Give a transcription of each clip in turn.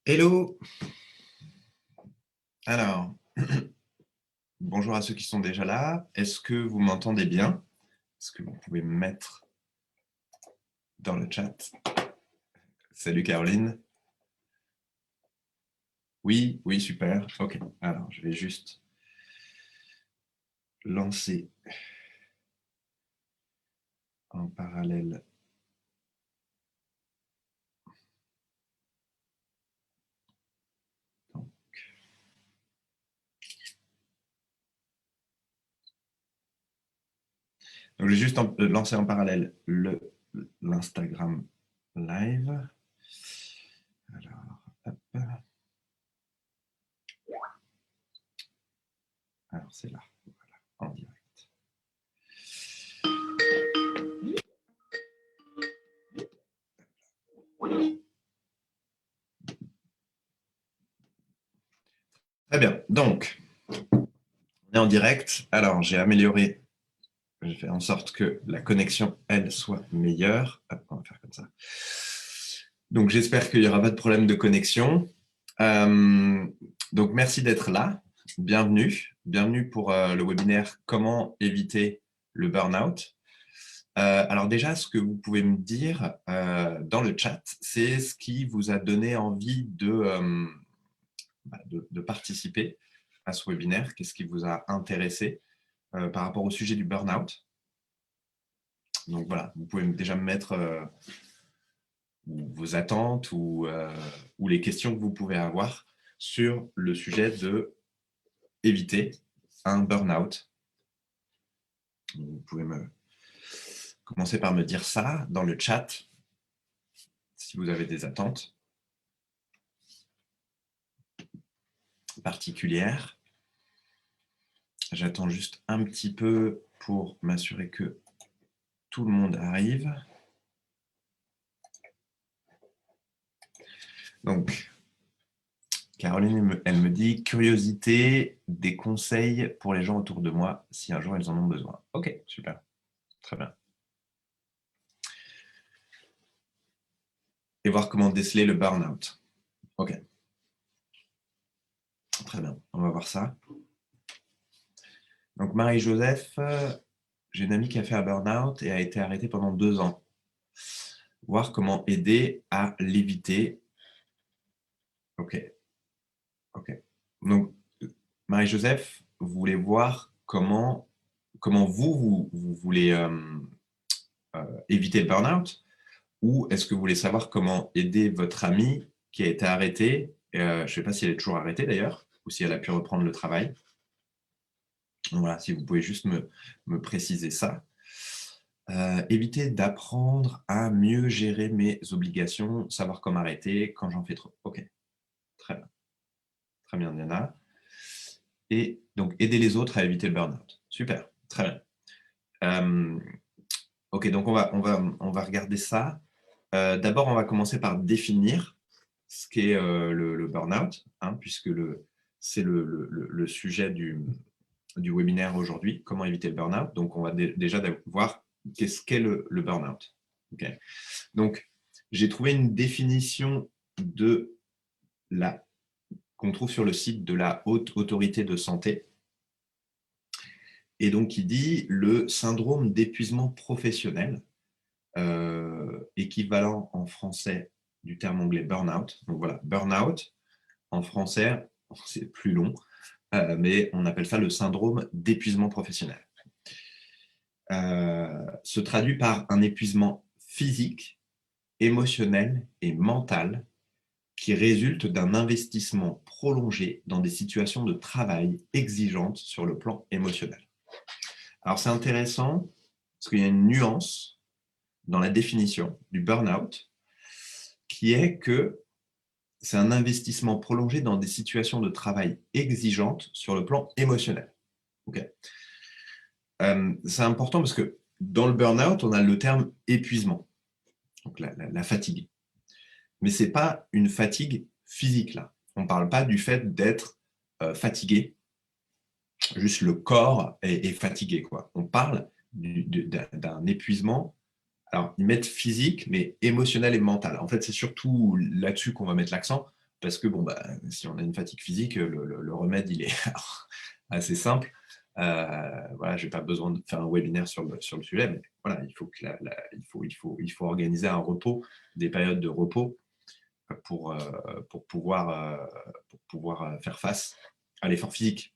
Hello! Alors, bonjour à ceux qui sont déjà là. Est-ce que vous m'entendez bien? Est-ce que vous pouvez me mettre dans le chat? Salut Caroline. Oui, oui, super. Ok. Alors, je vais juste lancer en parallèle. Donc, je vais juste lancer en parallèle l'Instagram Live. Alors, hop. Alors, c'est là. Voilà, en direct. Très bien. Donc, on est en direct. Alors, j'ai fait en sorte que la connexion, elle, soit meilleure. Hop, on va faire comme ça. Donc, j'espère qu'il n'y aura pas de problème de connexion. Euh, donc, merci d'être là. Bienvenue. Bienvenue pour le webinaire Comment éviter le burn-out. Alors déjà, ce que vous pouvez me dire dans le chat, c'est ce qui vous a donné envie de participer à ce webinaire. Qu'est-ce qui vous a intéressé par rapport au sujet du burn-out? Donc voilà, vous pouvez déjà me mettre vos attentes ou les questions que vous pouvez avoir sur le sujet de éviter un burn-out. Vous pouvez commencer par me dire ça dans le chat si vous avez des attentes particulières. J'attends juste un petit peu pour m'assurer que tout le monde arrive. Donc, Caroline, elle me dit curiosité, des conseils pour les gens autour de moi si un jour ils en ont besoin. Ok, super, très bien. Et voir comment déceler le burn-out. Ok, très bien, on va voir ça. Donc Marie-Joseph, j'ai une amie qui a fait un burn-out et a été arrêtée pendant 2 ans. Voir comment aider à l'éviter. Ok, ok. Donc Marie-Joseph, vous voulez voir comment vous voulez éviter le burn-out, ou est-ce que vous voulez savoir comment aider votre amie qui a été arrêtée, je ne sais pas si elle est toujours arrêtée d'ailleurs, ou si elle a pu reprendre le travail. Donc voilà, si vous pouvez juste me préciser ça. Éviter d'apprendre à mieux gérer mes obligations, savoir comment arrêter quand j'en fais trop. Ok, très bien. Très bien, Diana. Et donc, aider les autres à éviter le burn-out. Super, très bien. Ok, donc on va regarder ça. D'abord, on va commencer par définir ce qu'est le burn-out, hein, puisque c'est le sujet du webinaire aujourd'hui, comment éviter le burn-out. Donc, on va déjà voir qu'est-ce qu'est le burn-out. Okay. Donc, j'ai trouvé une définition de qu'on trouve sur le site de la Haute Autorité de Santé, et donc qui dit le syndrome d'épuisement professionnel, équivalent en français du terme anglais burn-out. Donc voilà, burn-out, en français, c'est plus long, mais on appelle ça le syndrome d'épuisement professionnel. Se traduit par un épuisement physique, émotionnel et mental qui résulte d'un investissement prolongé dans des situations de travail exigeantes sur le plan émotionnel. Alors c'est intéressant parce qu'il y a une nuance dans la définition du burn-out qui est que c'est un investissement prolongé dans des situations de travail exigeantes sur le plan émotionnel. Okay. C'est important parce que dans le burn-out, on a le terme épuisement, donc la fatigue. Mais ce n'est pas une fatigue physique, là. On ne parle pas du fait d'être fatigué, juste le corps est fatigué, quoi. On parle d'un épuisement, alors ils mettent physique, mais émotionnel et mental. En fait, c'est surtout là-dessus qu'on va mettre l'accent. parce que bon, bah, si on a une fatigue physique, le remède, il est assez simple. Voilà, je n'ai pas besoin de faire un webinaire sur le sujet, mais voilà, il faut, que il faut organiser un repos, des périodes de repos pour, pour pouvoir faire face à l'effort physique.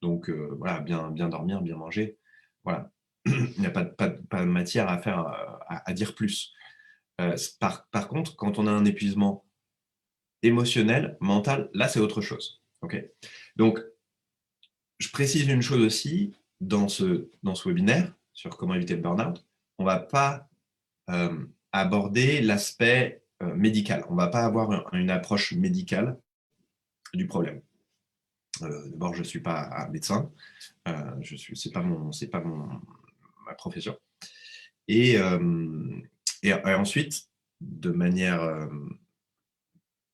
Donc voilà, bien dormir, bien manger. Voilà, il n'y a pas de matière à faire, à dire plus. Par contre, quand on a un épuisement émotionnel, mental, là, c'est autre chose. Okay, donc, je précise une chose aussi, dans ce webinaire sur comment éviter le burn-out, on ne va pas aborder l'aspect médical. On ne va pas avoir une approche médicale du problème. D'abord, je ne suis pas un médecin, c'est pas ma profession. Et ensuite, de manière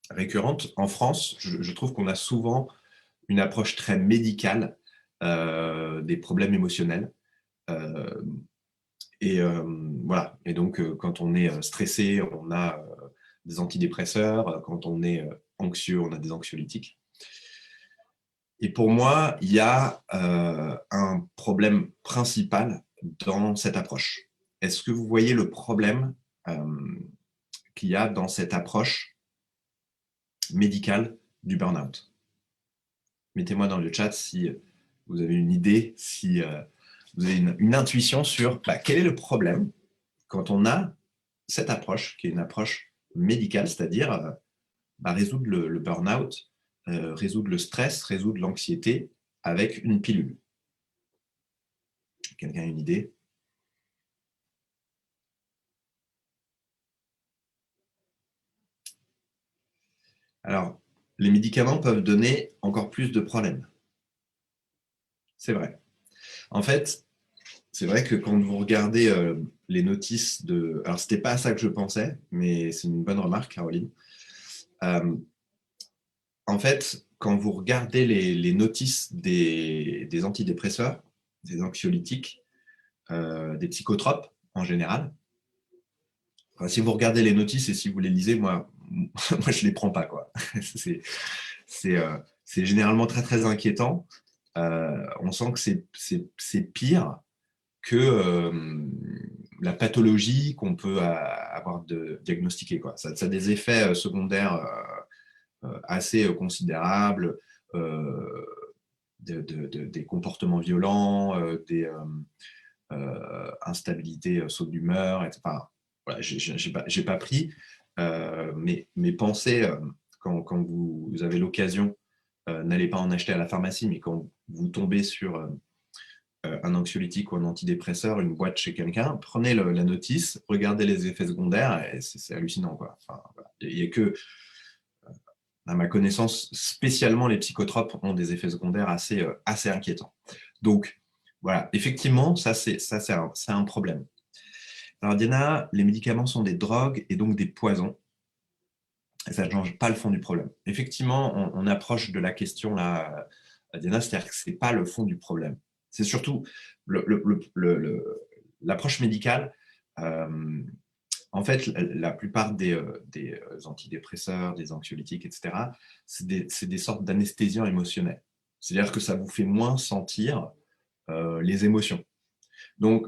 récurrente, en France, je trouve qu'on a souvent une approche très médicale des problèmes émotionnels. Voilà. Et donc, quand on est stressé, on a des antidépresseurs. Quand on est anxieux, on a des anxiolytiques. Et pour moi, il y a un problème principal dans cette approche. Est-ce que vous voyez le problème qu'il y a dans cette approche médicale du burn-out? Mettez-moi dans le chat si vous avez une idée, si vous avez une intuition sur quel est le problème quand on a cette approche, qui est une approche médicale, c'est-à-dire résoudre le burn-out, résoudre le stress, résoudre l'anxiété avec une pilule. Quelqu'un a une idée? Alors, les médicaments peuvent donner encore plus de problèmes. C'est vrai. En fait, c'est vrai que quand vous regardez les notices de... Alors, c'était pas à ça que je pensais, mais c'est une bonne remarque, Caroline. En fait, quand vous regardez les notices des antidépresseurs, des anxiolytiques, des psychotropes en général, si vous regardez les notices et si vous les lisez, moi je les prends pas, quoi. C'est généralement très, très inquiétant. On sent que c'est pire que la pathologie qu'on peut avoir diagnostiquée, quoi. Ça a des effets secondaires assez considérables, des comportements violents, des instabilités, saut d'humeur, etc. Enfin, voilà, j'ai pas pris, mais pensez, quand vous avez l'occasion, n'allez pas en acheter à la pharmacie, mais quand vous tombez sur un anxiolytique ou un antidépresseur, une boîte chez quelqu'un, prenez la notice, regardez les effets secondaires, et c'est hallucinant, quoi. Enfin, voilà. Il n'y a que, à ma connaissance, spécialement les psychotropes ont des effets secondaires assez inquiétants. Donc, voilà, effectivement, ça c'est un problème. Alors, Diana, les médicaments sont des drogues et donc des poisons. Et ça ne change pas le fond du problème. Effectivement, on approche de la question là, Diana, c'est-à-dire que ce n'est pas le fond du problème. C'est surtout l'approche médicale. En fait, la plupart des antidépresseurs, des anxiolytiques, etc., c'est des sortes d'anesthésiants émotionnels. C'est-à-dire que ça vous fait moins sentir les émotions. Donc,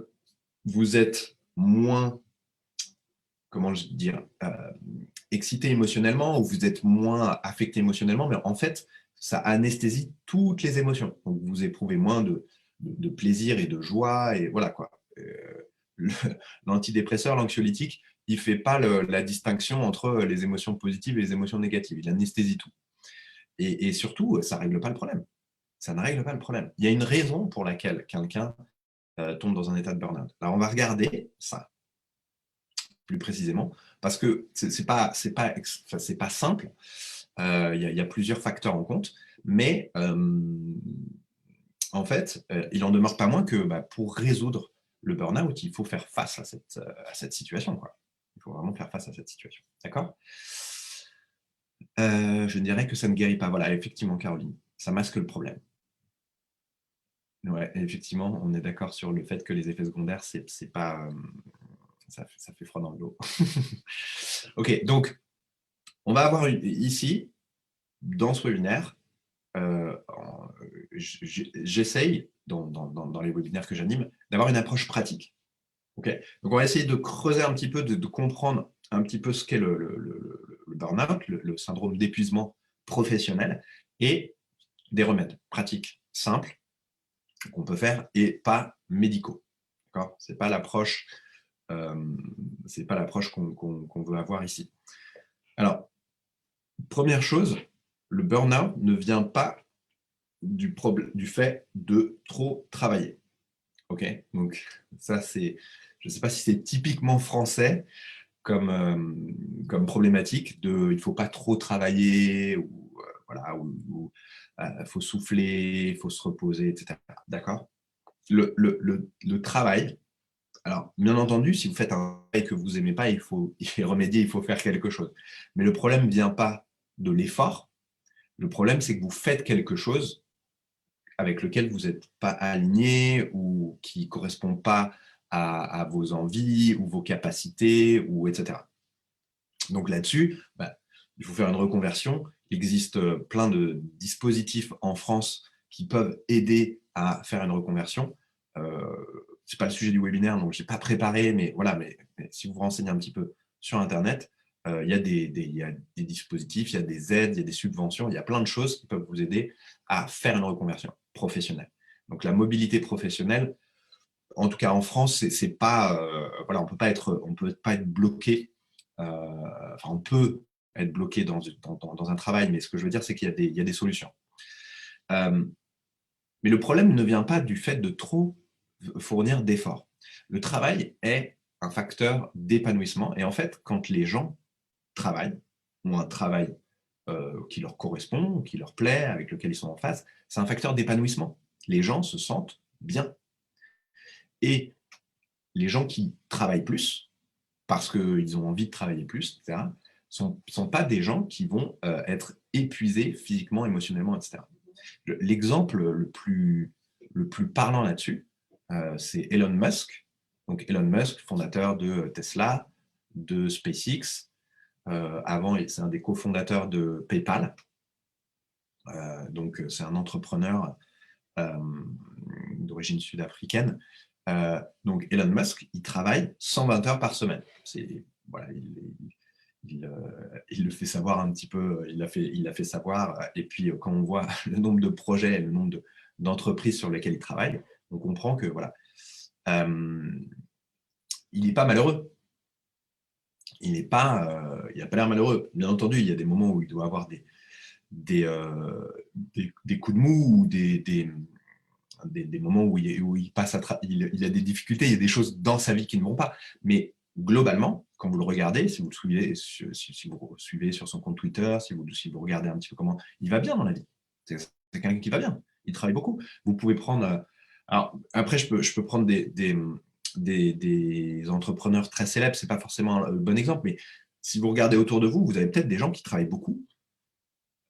vous êtes moins, comment je dire, excité émotionnellement, ou vous être moins affecté émotionnellement, mais en fait, ça anesthésie toutes les émotions. Donc, vous éprouvez moins de plaisir et de joie, et voilà quoi. L'antidépresseur, l'anxiolytique, il ne fait pas la distinction entre les émotions positives et les émotions négatives. Il anesthésie tout. Et surtout, ça ne règle pas le problème. Ça ne règle pas le problème. Il y a une raison pour laquelle quelqu'un tombe dans un état de burn-out. Alors, on va regarder ça plus précisément, parce que c'est pas simple. Il y a plusieurs facteurs en compte, mais en fait, il en demeure pas moins que pour résoudre le burn-out, il faut faire face à cette situation, quoi. Il faut vraiment faire face à cette situation. D'accord? Je dirais que ça ne guérit pas. Voilà, effectivement, Caroline, ça masque le problème. Ouais, effectivement, on est d'accord sur le fait que les effets secondaires, c'est pas... ça fait froid dans le dos. Ok, donc, on va avoir ici dans ce webinaire, j'essaye, dans les webinaires que j'anime, d'avoir une approche pratique. Okay, donc, on va essayer de creuser un petit peu, de comprendre un petit peu ce qu'est le burn-out, le syndrome d'épuisement professionnel, et des remèdes pratiques, simples, qu'on peut faire et pas médicaux. D'accord ? Ce n'est pas l'approche qu'on veut avoir ici. Alors, première chose, le burn-out ne vient pas du fait de trop travailler. Ok ? Donc, ça, c'est, je ne sais pas si c'est typiquement français comme problématique de il ne faut pas trop travailler, ou voilà, ou faut souffler, il faut se reposer, etc. D'accord ? Le travail, alors bien entendu, si vous faites un travail que vous n'aimez pas, il faut y remédier, il faut faire quelque chose. Mais le problème ne vient pas de l'effort. Le problème, c'est que vous faites quelque chose avec lequel vous n'êtes pas aligné, ou qui ne correspond pas à vos envies ou vos capacités, ou etc. Donc là-dessus, il faut faire une reconversion. Il existe plein de dispositifs en France qui peuvent aider à faire une reconversion. Ce n'est pas le sujet du webinaire, donc je n'ai pas préparé, mais voilà, mais si vous vous renseignez un petit peu sur Internet, il y a des dispositifs, il y a des aides, il y a des subventions, il y a plein de choses qui peuvent vous aider à faire une reconversion professionnelle. Donc la mobilité professionnelle, en tout cas en France, c'est pas, voilà, on peut pas être bloqué. Enfin, on peut être bloqué dans un travail, mais ce que je veux dire, c'est qu'il y a des solutions. Mais le problème ne vient pas du fait de trop fournir d'efforts. Le travail est un facteur d'épanouissement, et en fait, quand les gens travaillent, ou un travail qui leur correspond, qui leur plaît, avec lequel ils sont en phase, c'est un facteur d'épanouissement. Les gens se sentent bien. Et les gens qui travaillent plus, parce qu'ils ont envie de travailler plus, etc., sont pas des gens qui vont être épuisés physiquement, émotionnellement, etc. L'exemple le plus parlant là-dessus, c'est Elon Musk. Donc Elon Musk, fondateur de Tesla, de SpaceX. Avant, c'est un des cofondateurs de PayPal. Donc c'est un entrepreneur d'origine sud-africaine. Donc Elon Musk, il travaille 120 heures par semaine. Voilà, il le fait savoir un petit peu, il l'a fait savoir. Et puis quand on voit le nombre de projets, le nombre d'entreprises sur lesquelles il travaille, on comprend que voilà, il n'est pas malheureux. Il n'a pas l'air malheureux. Bien entendu, il y a des moments où il doit avoir des coups de mou, ou des moments où il passe il a des difficultés, il y a des choses dans sa vie qui ne vont pas. Mais globalement, quand vous le regardez, si vous le suivez, si vous suivez sur son compte Twitter, si vous regardez un petit peu comment il va bien dans la vie. C'est quelqu'un qui va bien. Il travaille beaucoup. Vous pouvez prendre. Alors, après, je peux prendre des entrepreneurs très célèbres. C'est pas forcément le bon exemple, mais si vous regardez autour de vous, vous avez peut-être des gens qui travaillent beaucoup.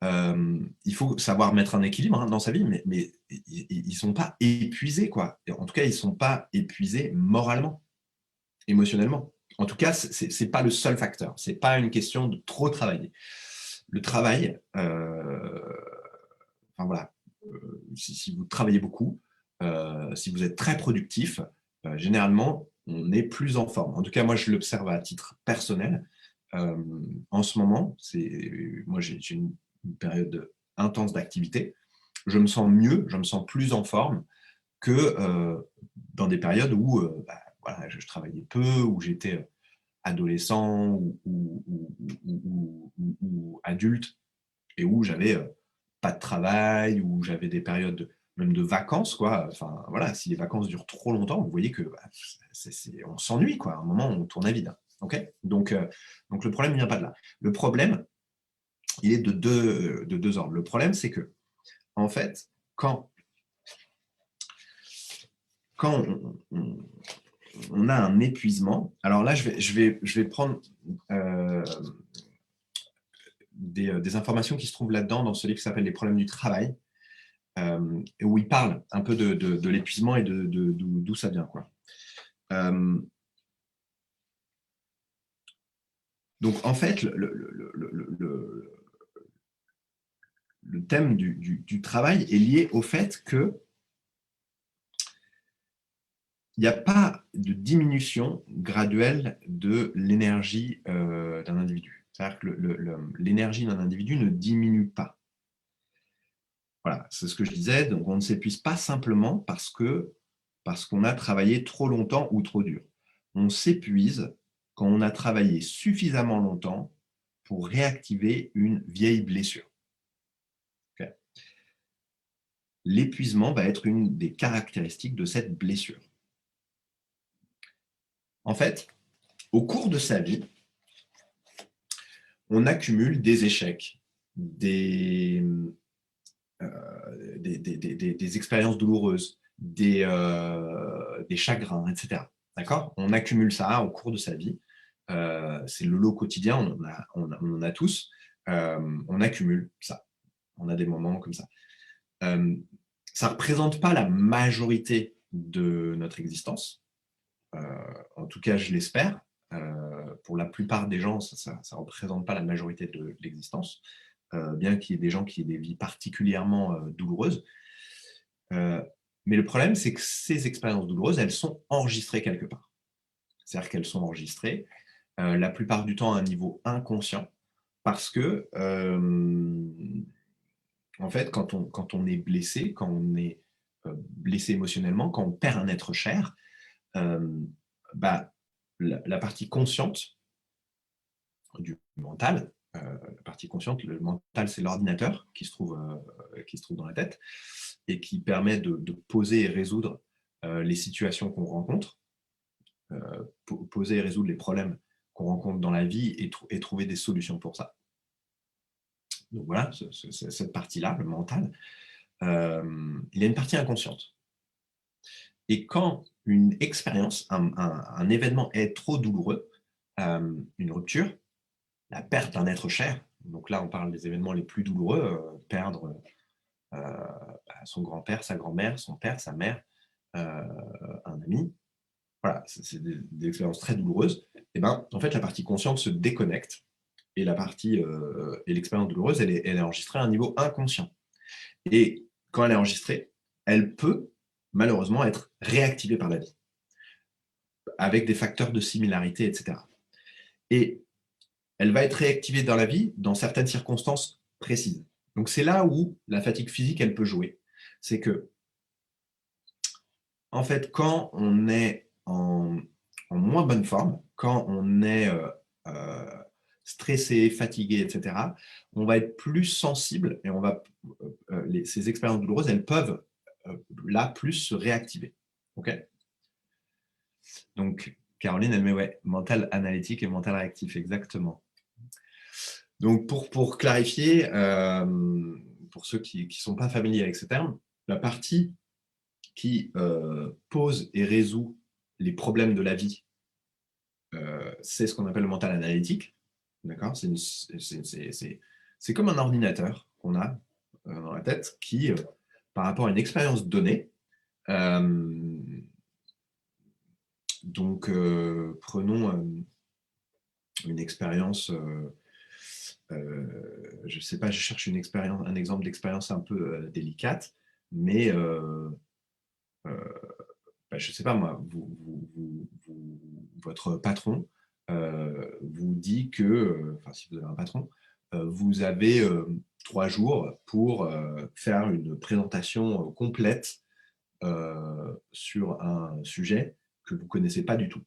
Il faut savoir mettre un équilibre dans sa vie, mais ils ne sont pas épuisés, quoi. Et en tout cas, ils ne sont pas épuisés moralement, émotionnellement. En tout cas, ce n'est pas le seul facteur. Ce n'est pas une question de trop travailler. Le travail, enfin voilà, si vous travaillez beaucoup, si vous êtes très productif, généralement, on est plus en forme. En tout cas, moi, je l'observe à titre personnel. En ce moment, moi, j'ai une période intense d'activité. Je me sens mieux, je me sens plus en forme que dans des périodes où voilà, je travaillais peu, où j'étais adolescent ou adulte, et où j'avais pas de travail, où j'avais des périodes même de vacances, quoi. Enfin, voilà, si les vacances durent trop longtemps, vous voyez que on s'ennuie, quoi. À un moment, on tourne à vide. Okay, donc le problème ne vient pas de là. Le problème, il est de deux ordres. Le problème, c'est que, en fait, quand on a un épuisement, alors là, je vais prendre des informations qui se trouvent là-dedans, dans ce livre qui s'appelle Les problèmes du travail, où il parle un peu de l'épuisement et d'où ça vient, quoi. Donc, en fait, le thème du travail est lié au fait que il n'y a pas de diminution graduelle de l'énergie d'un individu. C'est-à-dire que l'énergie d'un individu ne diminue pas. Voilà, c'est ce que je disais. Donc, on ne s'épuise pas simplement parce qu'on a travaillé trop longtemps ou trop dur. On s'épuise quand on a travaillé suffisamment longtemps pour réactiver une vieille blessure. Okay. L'épuisement va être une des caractéristiques de cette blessure. En fait, au cours de sa vie, on accumule des échecs, des expériences douloureuses, des chagrins, etc. D'accord? On accumule ça au cours de sa vie. C'est le lot quotidien, on en a tous. On accumule ça. On a des moments comme ça. Ça ne représente pas la majorité de notre existence. En tout cas, je l'espère. Pour la plupart des gens, ça ne représente pas la majorité de l'existence, bien qu'il y ait des gens qui aient des vies particulièrement douloureuses. Mais le problème, c'est que ces expériences douloureuses, elles sont enregistrées quelque part. C'est-à-dire qu'elles sont enregistrées, la plupart du temps à un niveau inconscient, parce que, en fait, quand on est blessé, quand on est blessé émotionnellement, quand on perd un être cher, la partie consciente du mental, la partie consciente, le mental, c'est l'ordinateur qui se trouve dans la tête et qui permet de poser et résoudre les situations qu'on rencontre, poser et résoudre les problèmes qu'on rencontre dans la vie et trouver des solutions pour ça. Donc voilà, cette partie-là, le mental, il y a une partie inconsciente. Et quand une expérience, un événement est trop douloureux, une rupture, la perte d'un être cher, donc là on parle des événements les plus douloureux, perdre son grand-père, sa grand-mère, son père, sa mère, un ami, voilà, c'est des expériences très douloureuses, et ben en fait la partie consciente se déconnecte et l'expérience douloureuse elle est enregistrée à un niveau inconscient. Et quand elle est enregistrée, elle peut malheureusement être réactivée par la vie avec des facteurs de similarité, etc. Et elle va être réactivée dans la vie dans certaines circonstances précises. Donc c'est là où la fatigue physique, elle peut jouer. C'est que, en fait, quand on est en moins bonne forme, quand on est stressé, fatigué, etc., on va être plus sensible et ces expériences douloureuses, elles peuvent là plus se réactiver. Ok? Donc, Caroline, elle met ouais, mental analytique et mental réactif, exactement. Donc, pour clarifier, pour ceux qui ne sont pas familiers avec ce terme, la partie qui pose et résout les problèmes de la vie, c'est ce qu'on appelle le mental analytique. D'accord? C'est comme un ordinateur qu'on a dans la tête qui, par rapport à une expérience donnée, donc prenons une expérience, je ne sais pas, je cherche un exemple d'expérience un peu délicate, mais je ne sais pas moi, votre patron vous dit que, enfin si vous avez un patron, vous avez 3 jours pour faire une présentation complète sur un sujet que vous ne connaissez pas du tout.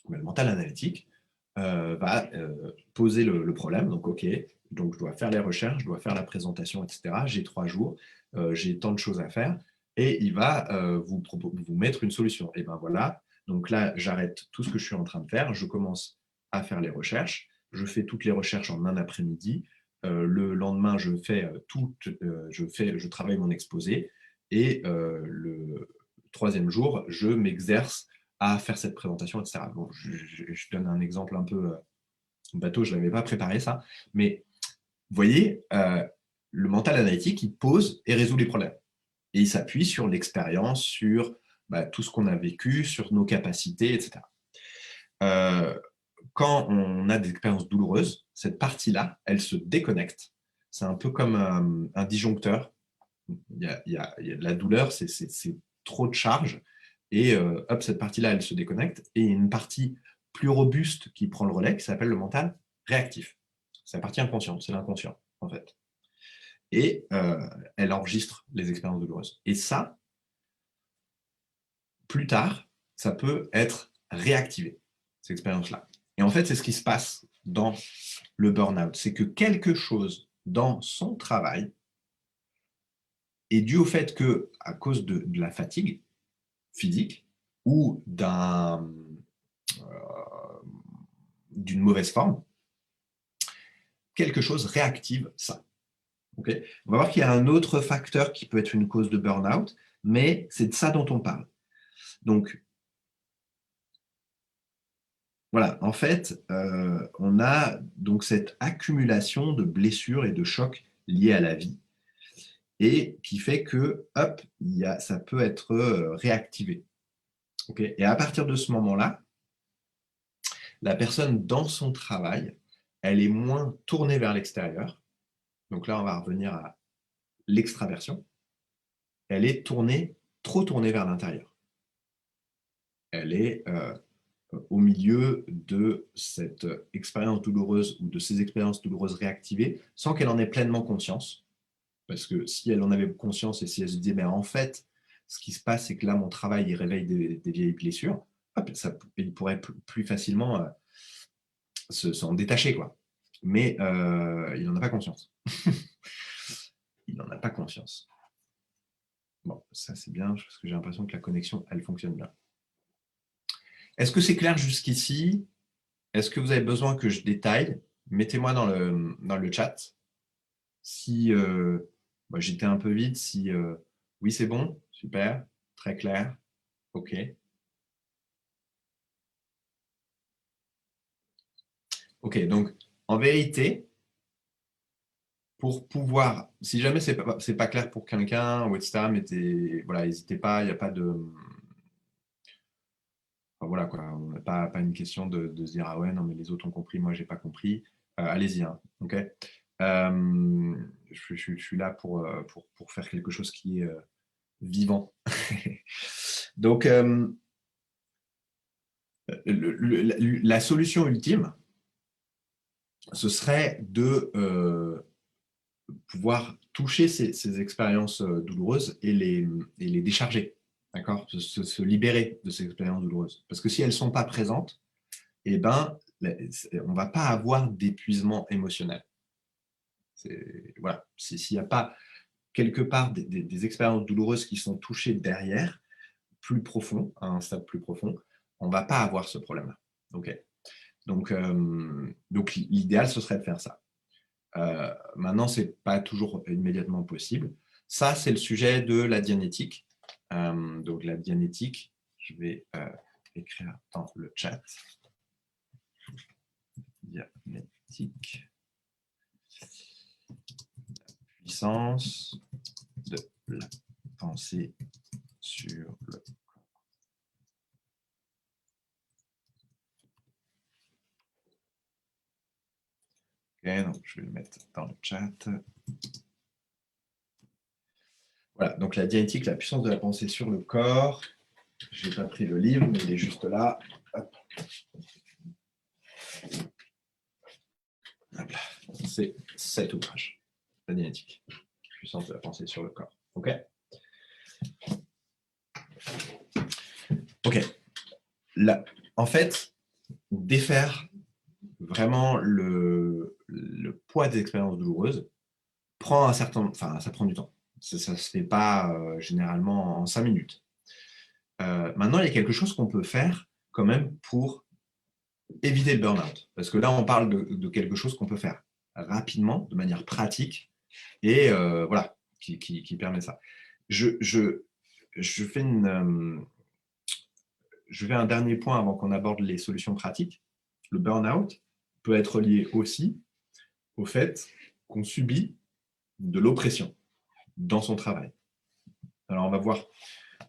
Mais le mental analytique va poser le problème, donc ok, donc je dois faire les recherches, je dois faire la présentation, etc. J'ai 3 jours, j'ai tant de choses à faire, et il va vous mettre une solution. Et ben voilà, donc là j'arrête tout ce que je suis en train de faire, je commence à faire les recherches, je fais toutes les recherches en un après-midi, le lendemain je travaille mon exposé, et le 3e jour, je m'exerce à faire cette présentation, etc. Bon, je donne un exemple un peu bateau, je ne l'avais pas préparé ça, mais vous voyez, le mental analytique, il pose et résout les problèmes. Et il s'appuie sur l'expérience, sur tout ce qu'on a vécu, sur nos capacités, etc. Quand on a des expériences douloureuses, cette partie-là, elle se déconnecte c'est un peu comme un disjoncteur. Il y a de la douleur, c'est trop de charge, et hop, cette partie-là, elle se déconnecte, et il y a une partie plus robuste qui prend le relais, qui s'appelle le mental réactif. C'est la partie inconsciente, c'est l'inconscient, en fait. Et elle enregistre les expériences douloureuses. Et ça, plus tard, ça peut être réactivé, ces expériences-là. Et en fait, c'est ce qui se passe dans le burn-out. C'est que quelque chose dans son travail est dû au fait que, à cause de la fatigue physique ou d'une mauvaise forme, quelque chose réactive ça. Okay. On va voir qu'il y a un autre facteur qui peut être une cause de burn-out, mais c'est de ça dont on parle. Donc, voilà, en fait, on a donc cette accumulation de blessures et de chocs liés à la vie, et qui fait que, hop, ça peut être réactivé. Okay. Et à partir de ce moment-là, la personne dans son travail, elle est moins tournée vers l'extérieur. Donc là, on va revenir à l'extraversion. Elle est trop tournée vers l'intérieur. Elle est au milieu de cette expérience douloureuse ou de ces expériences douloureuses réactivées sans qu'elle en ait pleinement conscience. Parce que si elle en avait conscience et si elle se disait, mais en fait, ce qui se passe, c'est que là, mon travail, il réveille des vieilles blessures, hop, il pourrait plus facilement s'en détacher, quoi. Mais il n'en a pas conscience. Il n'en a pas conscience. Bon, ça c'est bien, parce que j'ai l'impression que la connexion, elle fonctionne bien. Est-ce que c'est clair jusqu'ici? Est-ce que vous avez besoin que je détaille? Mettez-moi dans le chat si j'étais un peu vite, si oui c'est bon, super, très clair, ok. Ok, donc en vérité, pour pouvoir, si jamais c'est pas clair pour quelqu'un, ou etc., voilà, n'hésitez pas, il n'y a pas de... Enfin, voilà, quoi, on n'a pas une question de se dire, ah ouais, non, mais les autres ont compris, moi, j'ai pas compris. Allez-y, hein, ok. Je suis là pour faire quelque chose qui est vivant. Donc, la solution ultime, ce serait de pouvoir toucher ces expériences douloureuses et les décharger, d'accord, se libérer de ces expériences douloureuses. Parce que si elles ne sont pas présentes, eh ben, on ne va pas avoir d'épuisement émotionnel. Voilà. S'il n'y a pas quelque part des expériences douloureuses qui sont touchées derrière, plus profond, à un stade plus profond, on ne va pas avoir ce problème-là. Okay. Donc l'idéal, ce serait de faire ça. Maintenant, ce n'est pas toujours immédiatement possible. Ça, c'est le sujet de la dianétique. Donc la dianétique, je vais écrire dans le chat. Dianétique. Puissance de la pensée sur le corps. Ok, donc je vais le mettre dans le chat. Voilà, donc la dianétique, la puissance de la pensée sur le corps. Je n'ai pas pris le livre, mais il est juste là. Hop. C'est cet ouvrage, la dianétique, puissance de la pensée sur le corps. Ok. Ok. Là, en fait, défaire vraiment le poids des expériences douloureuses prend ça prend du temps. Ça ne se fait pas généralement en 5 minutes. Maintenant, il y a quelque chose qu'on peut faire quand même pour éviter le burn-out. Parce que là, on parle de quelque chose qu'on peut faire rapidement, de manière pratique, et voilà, qui permet ça. Je fais un dernier point avant qu'on aborde les solutions pratiques. Le burn-out peut être lié aussi au fait qu'on subit de l'oppression dans son travail. Alors, on va voir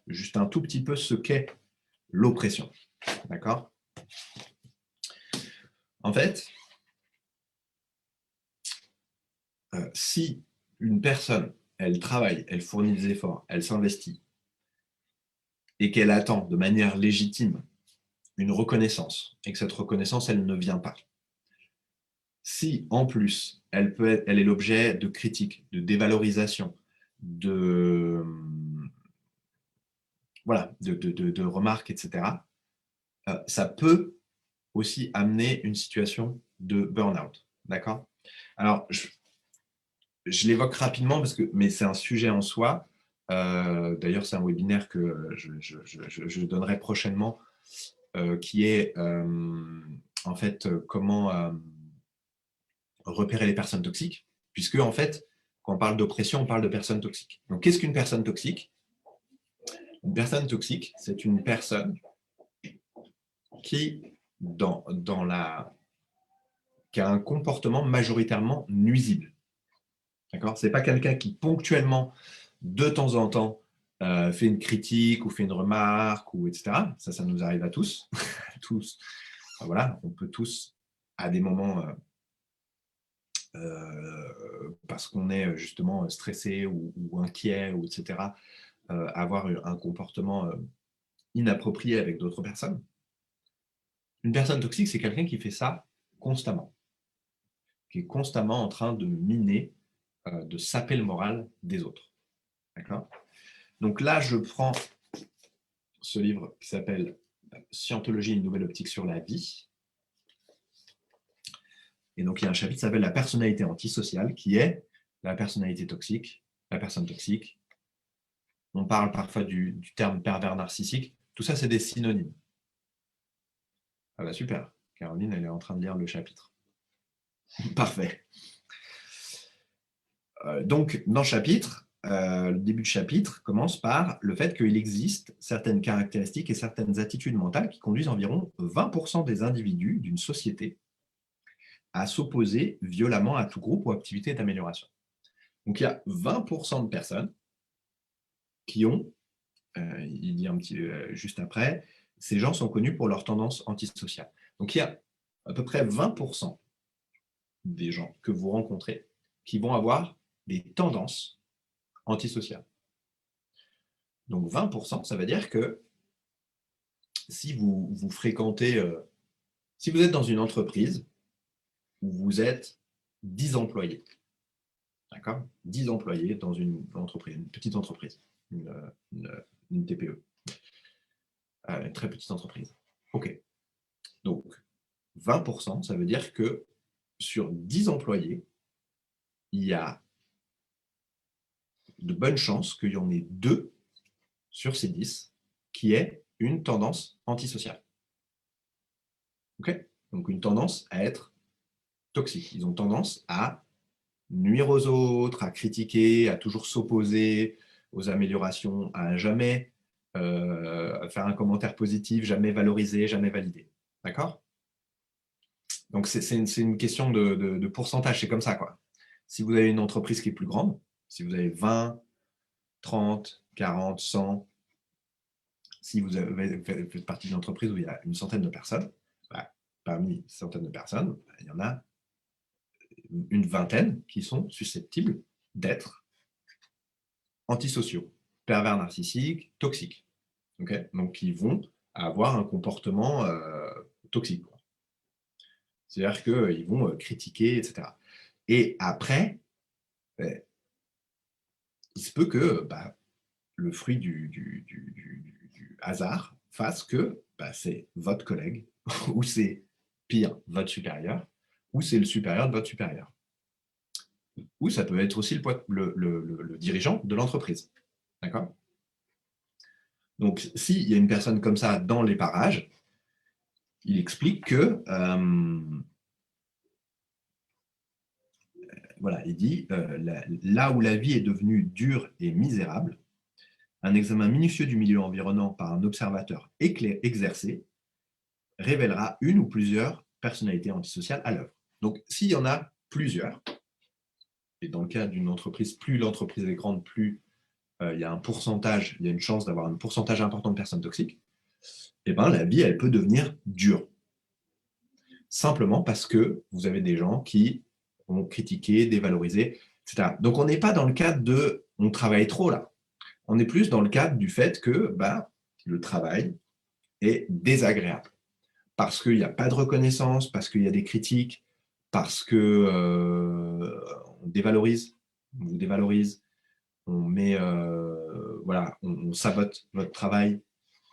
juste un tout petit peu ce qu'est l'oppression. D'accord? En fait, Si une personne, elle travaille, elle fournit des efforts, elle s'investit, et qu'elle attend de manière légitime une reconnaissance, et que cette reconnaissance, elle ne vient pas. Si, en plus, elle est l'objet de critiques, de dévalorisation, de, voilà, de remarques, etc., ça peut aussi amener une situation de burn-out. D'accord? Alors, je l'évoque rapidement, mais c'est un sujet en soi. D'ailleurs, c'est un webinaire que je donnerai prochainement, qui est en fait comment repérer les personnes toxiques, puisque en fait, quand on parle d'oppression, on parle de personnes toxiques. Donc, qu'est-ce qu'une personne toxique? Une personne toxique, c'est une personne qui, qui a un comportement majoritairement nuisible. D'accord? Ce n'est pas quelqu'un qui ponctuellement, de temps en temps, fait une critique ou fait une remarque, ou etc. Ça nous arrive à tous. tous. Enfin, voilà, on peut tous, à des moments, parce qu'on est justement stressé ou inquiet, ou etc., avoir un comportement inapproprié avec d'autres personnes. Une personne toxique, c'est quelqu'un qui fait ça constamment, qui est constamment en train de miner, de saper le moral des autres. D'accord? Donc là, je prends ce livre qui s'appelle Scientologie, une nouvelle optique sur la vie. Et donc, il y a un chapitre qui s'appelle la personnalité antisociale, qui est la personnalité toxique, la personne toxique. On parle parfois du terme pervers narcissique. Tout ça, c'est des synonymes. Ah bah super, Caroline, elle est en train de lire le chapitre. Parfait. Donc, dans le chapitre, le début de chapitre commence par le fait qu'il existe certaines caractéristiques et certaines attitudes mentales qui conduisent environ 20% des individus d'une société à s'opposer violemment à tout groupe ou activité d'amélioration. Donc, il y a 20% de personnes qui ont, il dit un petit juste après, ces gens sont connus pour leur tendance antisociale. Donc, il y a à peu près 20% des gens que vous rencontrez qui vont avoir des tendances antisociales. Donc 20%, ça veut dire que si vous fréquentez, si vous êtes dans une entreprise où vous êtes 10 employés, d'accord? 10 employés dans une entreprise, une petite entreprise, une TPE, une très petite entreprise. OK. Donc 20%, ça veut dire que sur 10 employés, il y a de bonnes chances qu'il y en ait 2 sur ces 10 qui aient une tendance antisociale. OK? Donc une tendance à être toxique. Ils ont tendance à nuire aux autres, à critiquer, à toujours s'opposer aux améliorations, à jamais faire un commentaire positif, jamais valoriser, jamais valider. D'accord? Donc c'est une question de pourcentage, c'est comme ça, quoi. Si vous avez une entreprise qui est plus grande, si vous avez 20, 30, 40, 100, si vous faites partie d'une entreprise où il y a une centaine de personnes, bah, parmi ces centaines de personnes, bah, il y en a une vingtaine qui sont susceptibles d'être antisociaux, pervers narcissiques, toxiques. Okay? Donc, ils vont avoir un comportement toxique. C'est-à-dire qu'ils vont critiquer, etc. Et après, il se peut que le fruit du hasard fasse que c'est votre collègue, ou c'est pire, votre supérieur, ou c'est le supérieur de votre supérieur. Ou ça peut être aussi le dirigeant de l'entreprise. D'accord? Donc, s'il y a une personne comme ça dans les parages, il explique que, voilà, il dit, là où la vie est devenue dure et misérable, un examen minutieux du milieu environnant par un observateur exercé révélera une ou plusieurs personnalités antisociales à l'œuvre. Donc, s'il y en a plusieurs, et dans le cas d'une entreprise, plus l'entreprise est grande, plus il y a un pourcentage, il y a une chance d'avoir un pourcentage important de personnes toxiques, et ben la vie, elle peut devenir dure. Simplement parce que vous avez des gens qui on critiquait, dévalorisait, etc. Donc, on n'est pas dans le cadre de « on travaille trop » là. On est plus dans le cadre du fait que le travail est désagréable. Parce qu'il n'y a pas de reconnaissance, parce qu'il y a des critiques, parce qu'on dévalorise, on vous dévalorise, on met, on sabote votre travail,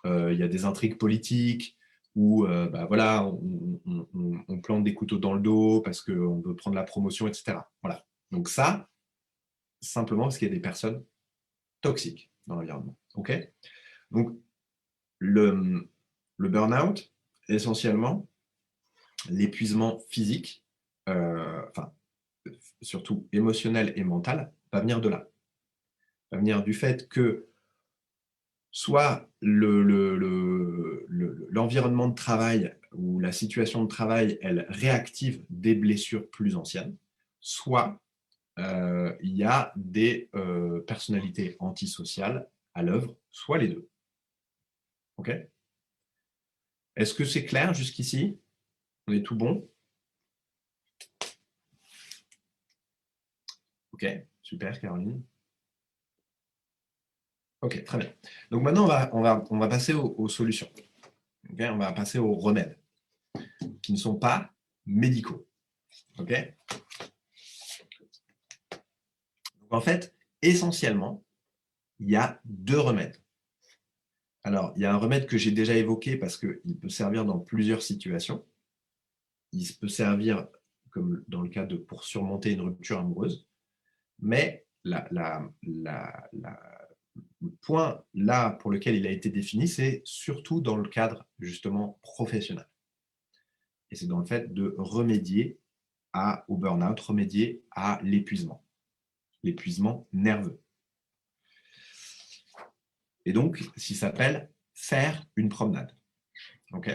il y a des intrigues politiques, où voilà, on plante des couteaux dans le dos parce qu'on veut prendre la promotion, etc. Voilà. Donc ça, simplement parce qu'il y a des personnes toxiques dans l'environnement. Okay, donc, le burn-out, essentiellement, l'épuisement physique, surtout émotionnel et mental, va venir de là. Va venir du fait que soit l'environnement de travail ou la situation de travail, elle réactive des blessures plus anciennes, soit il y a des personnalités antisociales à l'œuvre, soit les deux. Ok ? Est-ce que c'est clair jusqu'ici? On est tout bon? Ok, super Caroline. Ok, très bien. Donc maintenant, on va passer aux solutions. Okay, on va passer aux remèdes qui ne sont pas médicaux. Ok. Donc en fait, essentiellement, il y a deux remèdes. Alors, il y a un remède que j'ai déjà évoqué parce qu'il peut servir dans plusieurs situations. Il peut servir, comme dans le cas pour surmonter une rupture amoureuse, mais le point là pour lequel il a été défini, c'est surtout dans le cadre justement professionnel. Et c'est dans le fait de remédier au burn-out, remédier à l'épuisement nerveux. Et donc, ça s'appelle faire une promenade. Ok.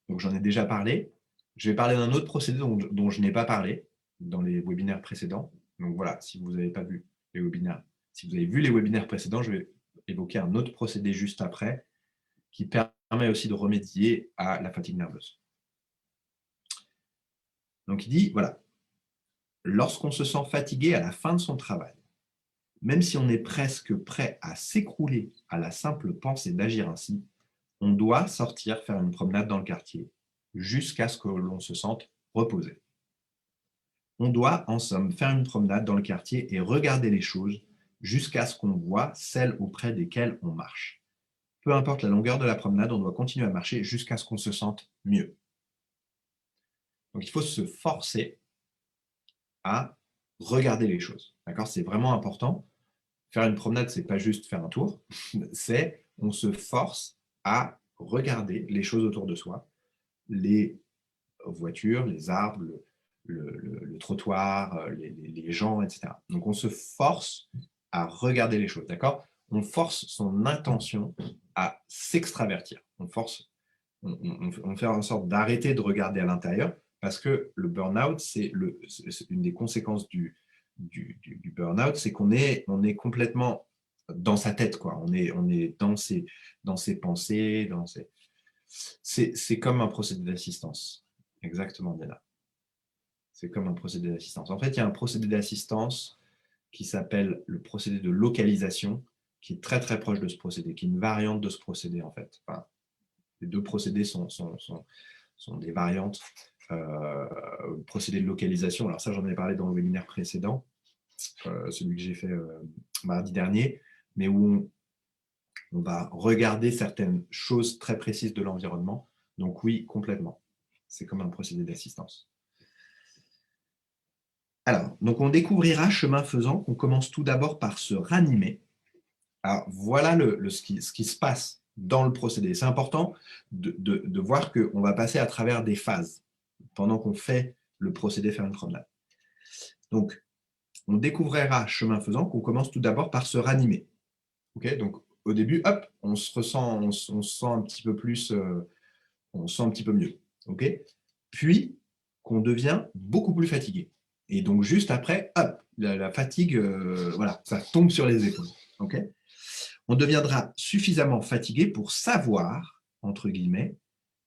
Donc, j'en ai déjà parlé. Je vais parler d'un autre procédé dont je n'ai pas parlé dans les webinaires précédents. Donc voilà, si vous n'avez pas vu les webinaires, si vous avez vu les webinaires précédents, je vais évoquer un autre procédé juste après qui permet aussi de remédier à la fatigue nerveuse. Donc il dit, voilà, lorsqu'on se sent fatigué à la fin de son travail, même si on est presque prêt à s'écrouler à la simple pensée d'agir ainsi, on doit sortir faire une promenade dans le quartier jusqu'à ce que l'on se sente reposé. On doit, en somme, faire une promenade dans le quartier et regarder les choses jusqu'à ce qu'on voit celles auprès desquelles on marche. Peu importe la longueur de la promenade, on doit continuer à marcher jusqu'à ce qu'on se sente mieux. Donc, il faut se forcer à regarder les choses. D'accord ? C'est vraiment important. Faire une promenade, c'est pas juste faire un tour, c'est on se force à regarder les choses autour de soi, les voitures, les arbres, le trottoir, les gens, etc. Donc on se force à regarder les choses, d'accord ? On force son intention à s'extravertir. On fait en sorte d'arrêter de regarder à l'intérieur parce que le burn-out, c'est une des conséquences du burn-out, c'est qu'on est complètement dans sa tête, quoi. On est dans ses pensées, c'est comme un procédé d'assistance. Exactement, Diana. C'est comme un procédé d'assistance. En fait, il y a un procédé d'assistance qui s'appelle le procédé de localisation, qui est très très proche de ce procédé, qui est une variante de ce procédé, en fait. Enfin, les deux procédés sont des variantes. Le procédé de localisation, alors ça, j'en ai parlé dans le webinaire précédent, celui que j'ai fait mardi dernier, mais où on va regarder certaines choses très précises de l'environnement. Donc oui, complètement. C'est comme un procédé d'assistance. Alors, donc on découvrira, chemin faisant, qu'on commence tout d'abord par se ranimer. Alors, voilà ce qui se passe dans le procédé. C'est important de voir qu'on va passer à travers des phases pendant qu'on fait le procédé faire une promenade. Donc, on découvrira, chemin faisant, qu'on commence tout d'abord par se ranimer. Okay, donc, au début, hop, on se sent un petit peu plus, on se sent un petit peu mieux. Okay, puis, qu'on devient beaucoup plus fatigué. Et donc, juste après, hop, la fatigue, voilà, ça tombe sur les épaules. Okay, on deviendra suffisamment fatigué pour savoir, entre guillemets,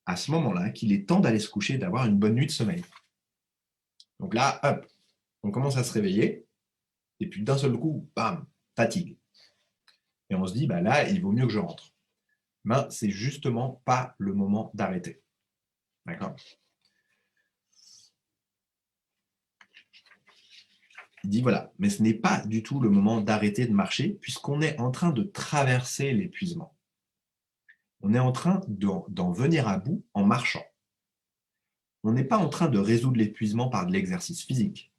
à ce moment-là, qu'il est temps d'aller se coucher et d'avoir une bonne nuit de sommeil. Donc là, hop, on commence à se réveiller, et puis d'un seul coup, bam, fatigue. Et on se dit, bah là, il vaut mieux que je rentre. Ben, c'est justement pas le moment d'arrêter. D'accord? Il dit voilà, mais ce n'est pas du tout le moment d'arrêter de marcher puisqu'on est en train de traverser l'épuisement. On est en train d'en venir à bout en marchant. On n'est pas en train de résoudre l'épuisement par de l'exercice physique.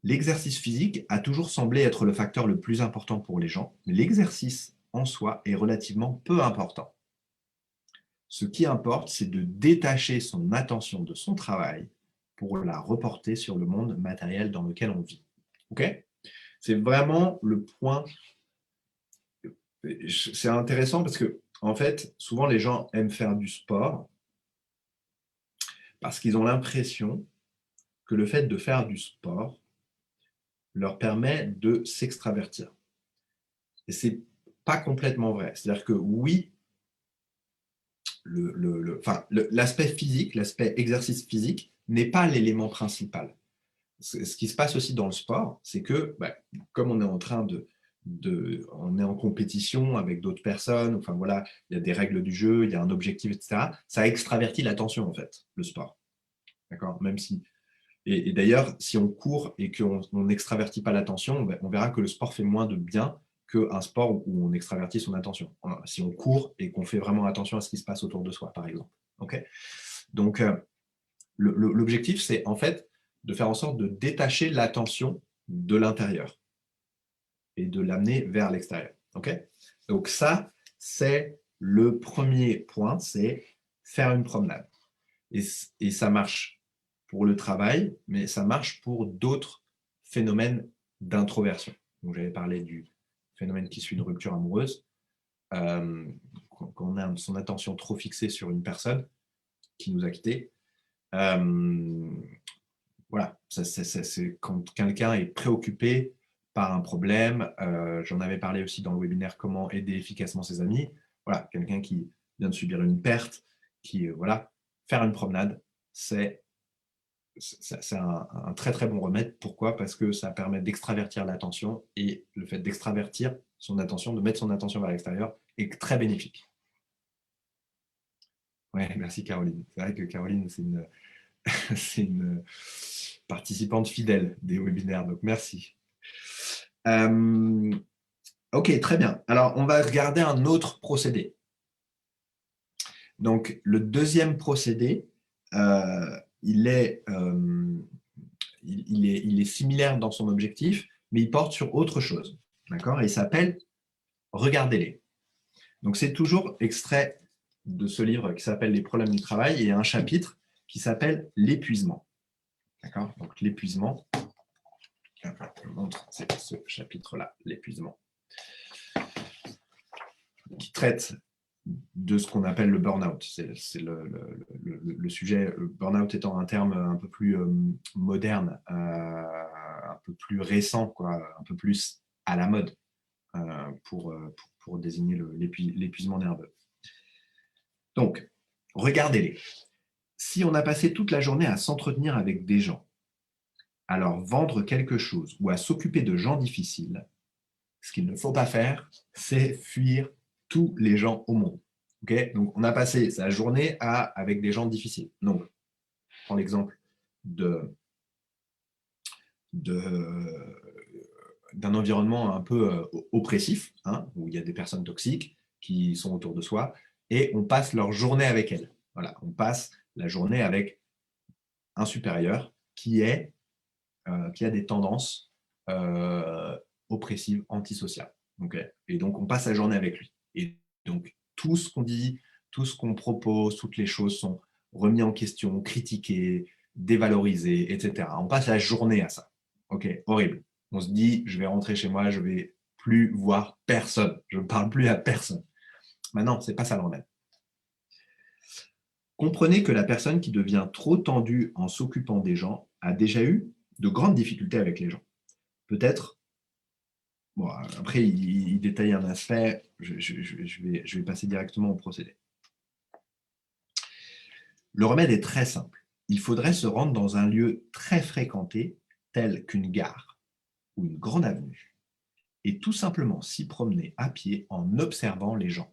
L'exercice physique a toujours semblé être le facteur le plus important pour les gens, mais l'exercice en soi est relativement peu important. Ce qui importe, c'est de détacher son attention de son travail pour la reporter sur le monde matériel dans lequel on vit. Ok? C'est vraiment le point. C'est intéressant parce que, en fait, souvent les gens aiment faire du sport parce qu'ils ont l'impression que le fait de faire du sport leur permet de s'extravertir. Et c'est pas complètement vrai. C'est-à-dire que oui, l'aspect physique, l'aspect exercice physique n'est pas l'élément principal. Ce qui se passe aussi dans le sport, c'est que comme on est en train on est en compétition avec d'autres personnes, enfin voilà, il y a des règles du jeu, il y a un objectif, etc. Ça extravertit l'attention en fait, le sport. D'accord? Même si. Et d'ailleurs, si on court et qu'on n'extravertit pas l'attention, on verra que le sport fait moins de bien qu'un sport où on extravertit son attention. Si on court et qu'on fait vraiment attention à ce qui se passe autour de soi, par exemple. Okay. Donc, l'objectif, c'est en fait de faire en sorte de détacher l'attention de l'intérieur et de l'amener vers l'extérieur. Okay. Donc ça, c'est le premier point, c'est faire une promenade. Et ça marche pour le travail, mais ça marche pour d'autres phénomènes d'introversion. Donc j'avais parlé du phénomène qui suit une rupture amoureuse. Quand on a son attention trop fixée sur une personne qui nous a quittés, voilà, c'est quand quelqu'un est préoccupé par un problème. J'en avais parlé aussi dans le webinaire comment aider efficacement ses amis. Voilà, quelqu'un qui vient de subir une perte, voilà, faire une promenade, c'est un très très bon remède. Pourquoi? Parce que ça permet d'extravertir l'attention et le fait d'extravertir son attention, de mettre son attention vers l'extérieur est très bénéfique. Ouais, merci Caroline. C'est vrai que Caroline, c'est une participante fidèle des webinaires, donc merci. Ok, très bien. Alors, on va regarder un autre procédé. Donc, le deuxième procédé, il est similaire dans son objectif, mais il porte sur autre chose. D'accord? Et il s'appelle Regardez-les. Donc, c'est toujours extrait de ce livre qui s'appelle Les problèmes du travail et il y a un chapitre qui s'appelle L'épuisement. D'accord? Donc, l'épuisement. Je montre, c'est ce chapitre-là, l'épuisement, qui traite de ce qu'on appelle le burn-out. C'est le sujet, le burn-out étant un terme un peu plus moderne, un peu plus récent, quoi, un peu plus à la mode pour désigner l'épuisement nerveux. Donc, regardez-les. Si on a passé toute la journée à s'entretenir avec des gens, à leur vendre quelque chose ou à s'occuper de gens difficiles, ce qu'il ne faut pas faire, c'est fuir tous les gens au monde. Okay. Donc, on a passé sa journée avec des gens difficiles. Donc, je prends l'exemple d'un environnement un peu oppressif, hein, où il y a des personnes toxiques qui sont autour de soi, et on passe leur journée avec elles. Voilà, on passe la journée avec un supérieur qui a des tendances oppressives, antisociales. Okay. Et donc, on passe la journée avec lui. Et donc, tout ce qu'on dit, tout ce qu'on propose, toutes les choses sont remis en question, critiquées, dévalorisées, etc. On passe la journée à ça. Ok, horrible. On se dit, je vais rentrer chez moi, je ne vais plus voir personne. Je ne parle plus à personne. Maintenant, ce n'est pas ça le remède. Comprenez que la personne qui devient trop tendue en s'occupant des gens a déjà eu de grandes difficultés avec les gens. Peut-être, bon, après, il détaille un aspect, je vais passer directement au procédé. Le remède est très simple. il faudrait se rendre dans un lieu très fréquenté, tel qu'une gare ou une grande avenue, et tout simplement s'y promener à pied en observant les gens.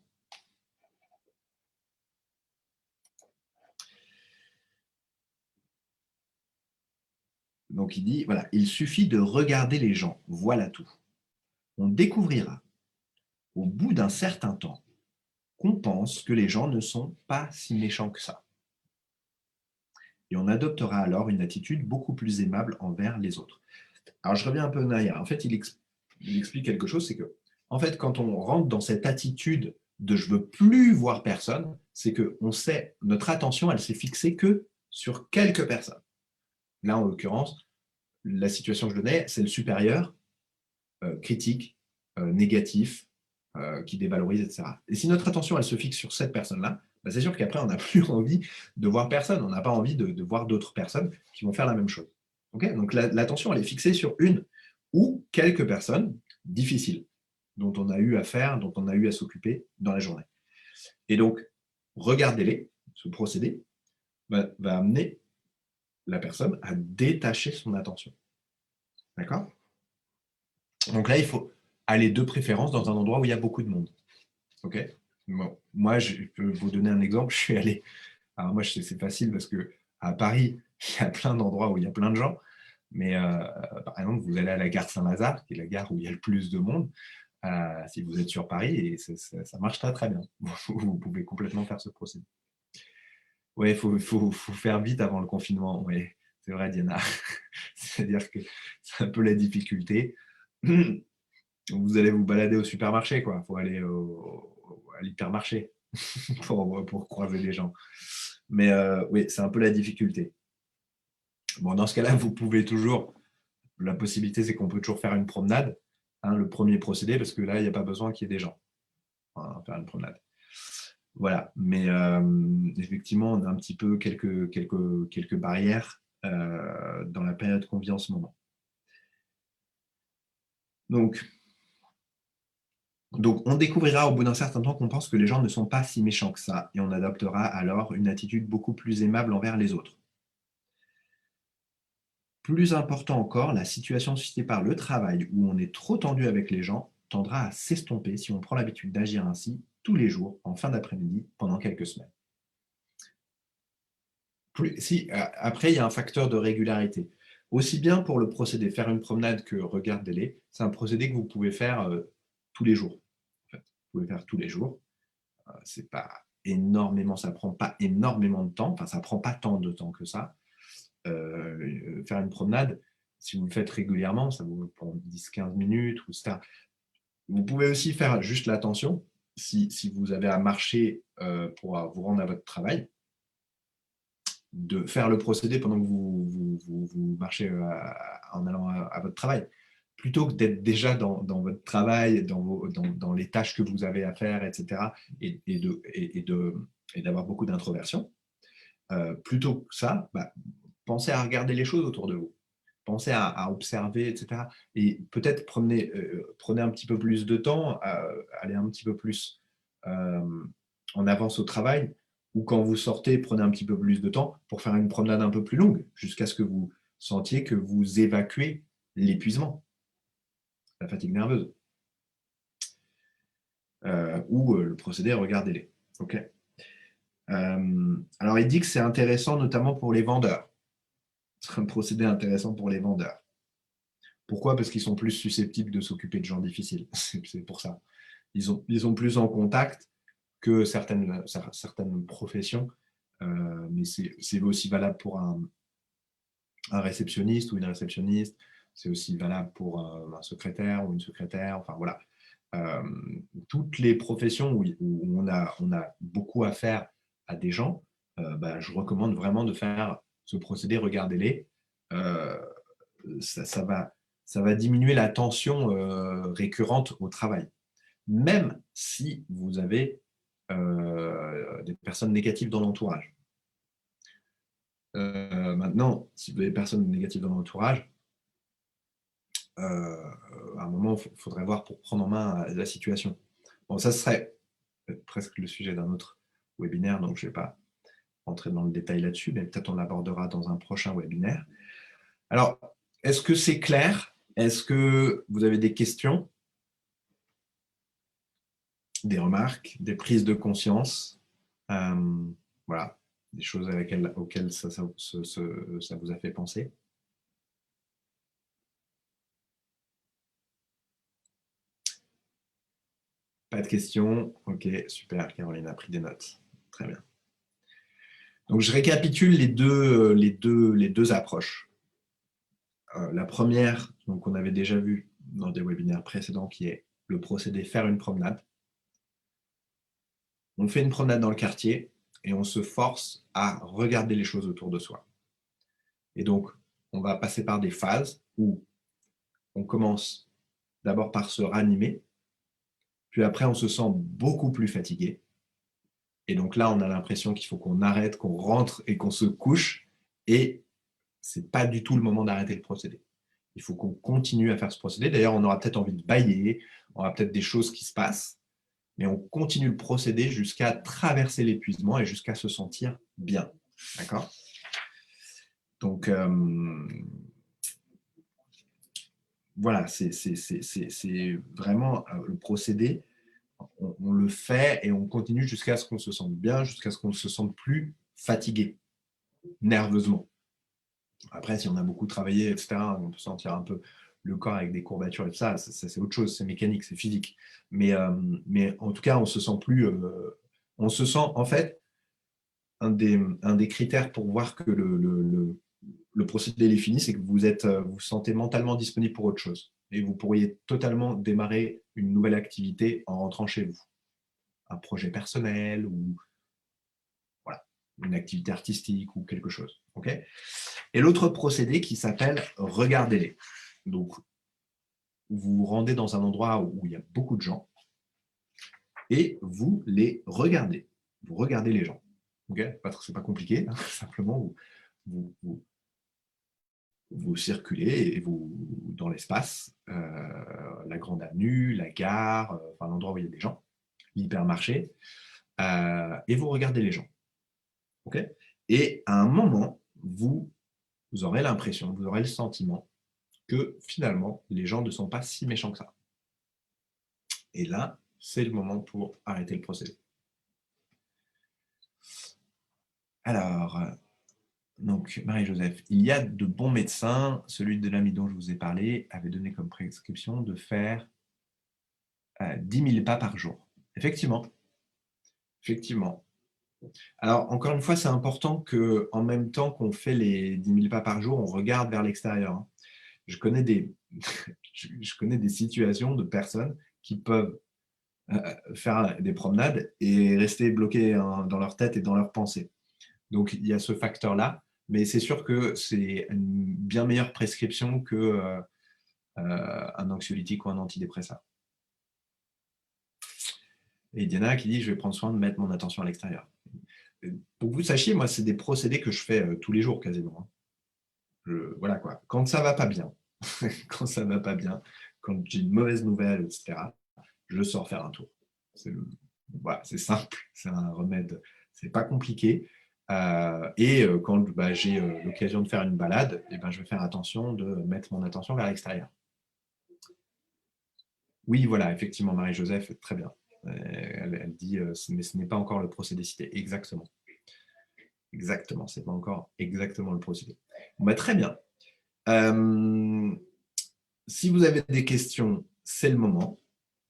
Donc il dit, voilà, il suffit de regarder les gens, voilà tout. On découvrira, au bout d'un certain temps, qu'on pense que les gens ne sont pas si méchants que ça. Et on adoptera alors une attitude beaucoup plus aimable envers les autres. Alors je reviens un peu en arrière. En fait, il explique quelque chose, c'est que, en fait, quand on rentre dans cette attitude de je veux plus voir personne, c'est que on sait, notre attention, elle s'est fixée que sur quelques personnes. Là, en l'occurrence, la situation que je donnais, c'est le supérieur, critique, négatif, qui dévalorise, etc. Et si notre attention, elle se fixe sur cette personne-là, bah, c'est sûr qu'après, on n'a plus envie de voir personne. On n'a pas envie de voir d'autres personnes qui vont faire la même chose. Okay, donc l'attention, elle est fixée sur une ou quelques personnes difficiles dont on a eu à faire, dont on a eu à s'occuper dans la journée. Et donc, regardez-les, ce procédé va amener la personne à détacher son attention. D'accord? Donc là, il faut aller de préférence dans un endroit où il y a beaucoup de monde. Ok. Bon, moi, je peux vous donner un exemple. Je suis allé. Alors moi, c'est facile parce que à Paris, il y a plein d'endroits où il y a plein de gens. Mais par exemple, vous allez à la gare Saint-Lazare, qui est la gare où il y a le plus de monde, si vous êtes sur Paris, et ça marche très très bien. Vous pouvez complètement faire ce procédé. Oui, faut faire vite avant le confinement. Oui, c'est vrai, Diana. C'est-à-dire que c'est un peu la difficulté. Vous allez vous balader au supermarché, quoi. Il faut aller à l'hypermarché pour croiser les gens. Mais oui, c'est un peu la difficulté. Bon, dans ce cas-là, vous pouvez toujours, la possibilité, c'est qu'on peut toujours faire une promenade, hein, le premier procédé, parce que là, il n'y a pas besoin qu'il y ait des gens, hein, faire une promenade. Voilà, mais effectivement, on a un petit peu quelques barrières dans la période qu'on vit en ce moment. Donc, on découvrira au bout d'un certain temps qu'on pense que les gens ne sont pas si méchants que ça, et on adoptera alors une attitude beaucoup plus aimable envers les autres. Plus important encore, la situation suscitée par le travail où on est trop tendu avec les gens tendra à s'estomper si on prend l'habitude d'agir ainsi tous les jours en fin d'après-midi pendant quelques semaines. Après, il y a un facteur de régularité. Aussi bien pour le procédé faire une promenade que regardez-les, c'est un procédé que vous pouvez faire tous les jours. En fait. Vous pouvez faire tous les jours. C'est pas énormément, ça prend pas énormément de temps, enfin ça prend pas tant de temps que ça. Faire une promenade, si vous le faites régulièrement, ça vous prend 10-15 minutes, etc. Vous pouvez aussi faire juste l'attention, si vous avez à marcher pour vous rendre à votre travail, de faire le procédé pendant que vous marchez en allant à votre travail. Plutôt que d'être déjà dans votre travail, dans les tâches que vous avez à faire, etc., et d'avoir beaucoup d'introversion, plutôt que ça, pensez à regarder les choses autour de vous. Pensez à observer, etc. Et peut-être prenez un petit peu plus de temps, allez un petit peu plus en avance au travail, ou quand vous sortez, prenez un petit peu plus de temps pour faire une promenade un peu plus longue, jusqu'à ce que vous sentiez que vous évacuez l'épuisement, la fatigue nerveuse. Ou le procédé, regardez-les. Ok. Alors, il dit que c'est intéressant notamment pour les vendeurs. C'est un procédé intéressant pour les vendeurs. Pourquoi? Parce qu'ils sont plus susceptibles de s'occuper de gens difficiles. C'est pour ça. Ils sont plus en contact que certaines professions, mais c'est aussi valable pour un réceptionniste ou une réceptionniste, c'est aussi valable pour un secrétaire ou une secrétaire, enfin voilà. Euh, Toutes les professions où on a beaucoup à faire à des gens, je recommande vraiment de faire ce procédé, regardez-les. Euh, ça va diminuer la tension récurrente au travail. Même si vous avez des personnes négatives dans l'entourage. Maintenant, si vous avez des personnes négatives dans l'entourage, à un moment, il faudrait voir pour prendre en main la situation. Bon, ça serait presque le sujet d'un autre webinaire, donc je ne vais pas rentrer dans le détail là-dessus, mais peut-être on l'abordera dans un prochain webinaire. Alors, est-ce que c'est clair? Est-ce que vous avez des questions? Des remarques, des prises de conscience? Voilà, des choses auxquelles ça vous a fait penser? Pas de questions? Ok, super, Caroline a pris des notes. Très bien. Donc, je récapitule les deux approches. La première, donc on avait déjà vu dans des webinaires précédents, qui est le procédé faire une promenade. On fait une promenade dans le quartier et on se force à regarder les choses autour de soi. Et donc, on va passer par des phases où on commence d'abord par se ranimer, puis après on se sent beaucoup plus fatigué. Et donc là, on a l'impression qu'il faut qu'on arrête, qu'on rentre et qu'on se couche. Et ce n'est pas du tout le moment d'arrêter le procédé. Il faut qu'on continue à faire ce procédé. D'ailleurs, on aura peut-être envie de bâiller, on aura peut-être des choses qui se passent, mais on continue le procédé jusqu'à traverser l'épuisement et jusqu'à se sentir bien. D'accord? Donc, voilà, c'est vraiment le procédé. On le fait et on continue jusqu'à ce qu'on se sente bien, jusqu'à ce qu'on ne se sente plus fatigué, nerveusement. Après, si on a beaucoup travaillé, etc., on peut sentir un peu le corps avec des courbatures et tout ça, c'est autre chose, c'est mécanique, c'est physique. Mais en tout cas, on se sent plus... on se sent, en fait, un des critères pour voir que le procédé est fini, c'est que vous vous sentez mentalement disponible pour autre chose. Et vous pourriez totalement démarrer une nouvelle activité en rentrant chez vous. Un projet personnel ou voilà, une activité artistique ou quelque chose. Okay, et l'autre procédé qui s'appelle « Regardez-les ». Donc, vous vous rendez dans un endroit où il y a beaucoup de gens et vous les regardez. Vous regardez les gens. Okay, c'est pas compliqué, hein, simplement vous circulez et vous, dans l'espace, la grande avenue, la gare, enfin, l'endroit où il y a des gens, l'hypermarché, et vous regardez les gens. Okay, et à un moment, vous aurez l'impression, vous aurez le sentiment que finalement, les gens ne sont pas si méchants que ça. Et là, c'est le moment pour arrêter le procédé. Alors, donc, Marie-Joseph, il y a de bons médecins. Celui de l'ami dont je vous ai parlé avait donné comme prescription de faire 10 000 pas par jour. Effectivement. Effectivement. Alors, encore une fois, c'est important qu'en même temps qu'on fait les 10 000 pas par jour, on regarde vers l'extérieur. Je connais je connais des situations de personnes qui peuvent faire des promenades et rester bloqués dans leur tête et dans leurs pensées. Donc, il y a ce facteur-là, mais c'est sûr que c'est une bien meilleure prescription qu'un anxiolytique ou un antidépresseur. Et Diana qui dit « Je vais prendre soin de mettre mon attention à l'extérieur ». Pour que vous sachiez, moi, c'est des procédés que je fais tous les jours quasiment. Voilà quoi. Quand ça va pas bien, quand ça va pas bien, quand j'ai une mauvaise nouvelle, etc., je sors faire un tour. Voilà, c'est simple, c'est un remède, c'est pas compliqué. Et quand j'ai l'occasion de faire une balade, je vais faire attention de mettre mon attention vers l'extérieur. Oui, voilà, effectivement, Marie-Joseph, très bien. Elle dit, mais ce n'est pas encore le procédé cité. Exactement. Exactement, ce n'est pas encore exactement le procédé. Bon, très bien. Si vous avez des questions, c'est le moment.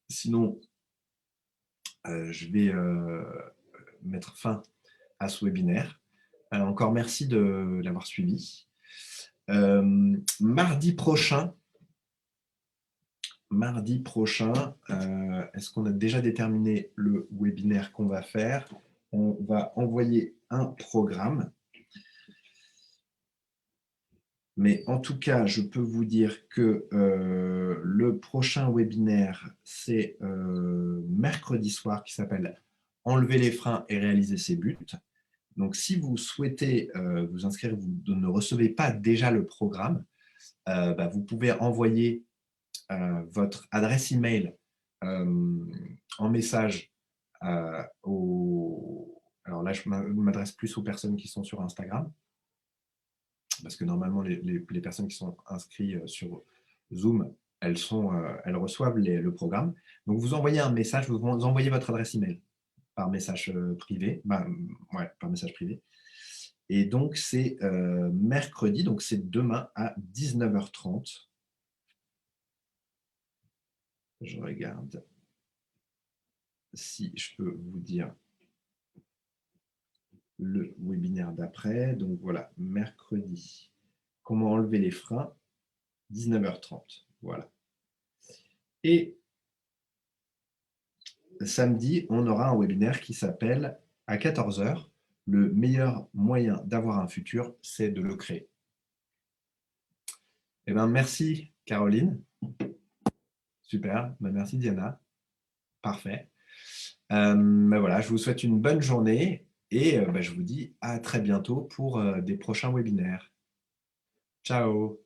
Sinon, je vais mettre fin à ce webinaire. Encore merci de l'avoir suivi. Mardi prochain, est-ce qu'on a déjà déterminé le webinaire qu'on va faire? On va envoyer un programme. Mais en tout cas, je peux vous dire que le prochain webinaire, c'est mercredi soir, qui s'appelle « Enlever les freins et réaliser ses buts ». Donc, si vous souhaitez vous inscrire, vous ne recevez pas déjà le programme, vous pouvez envoyer votre adresse email en message Alors là, je m'adresse plus aux personnes qui sont sur Instagram, parce que normalement, les personnes qui sont inscrites sur Zoom, elles reçoivent le programme. Donc, vous envoyez un message, vous envoyez votre adresse email par message privé, ouais, par message privé. Et donc, c'est mercredi, donc c'est demain à 19h30. Je regarde si je peux vous dire le webinaire d'après. Donc voilà, mercredi, comment enlever les freins, 19h30. Voilà. Et samedi, on aura un webinaire qui s'appelle à 14h, le meilleur moyen d'avoir un futur, c'est de le créer. Eh bien, merci Caroline. Super. Ben, merci Diana. Parfait. Ben voilà, je vous souhaite une bonne journée et ben, je vous dis à très bientôt pour des prochains webinaires. Ciao.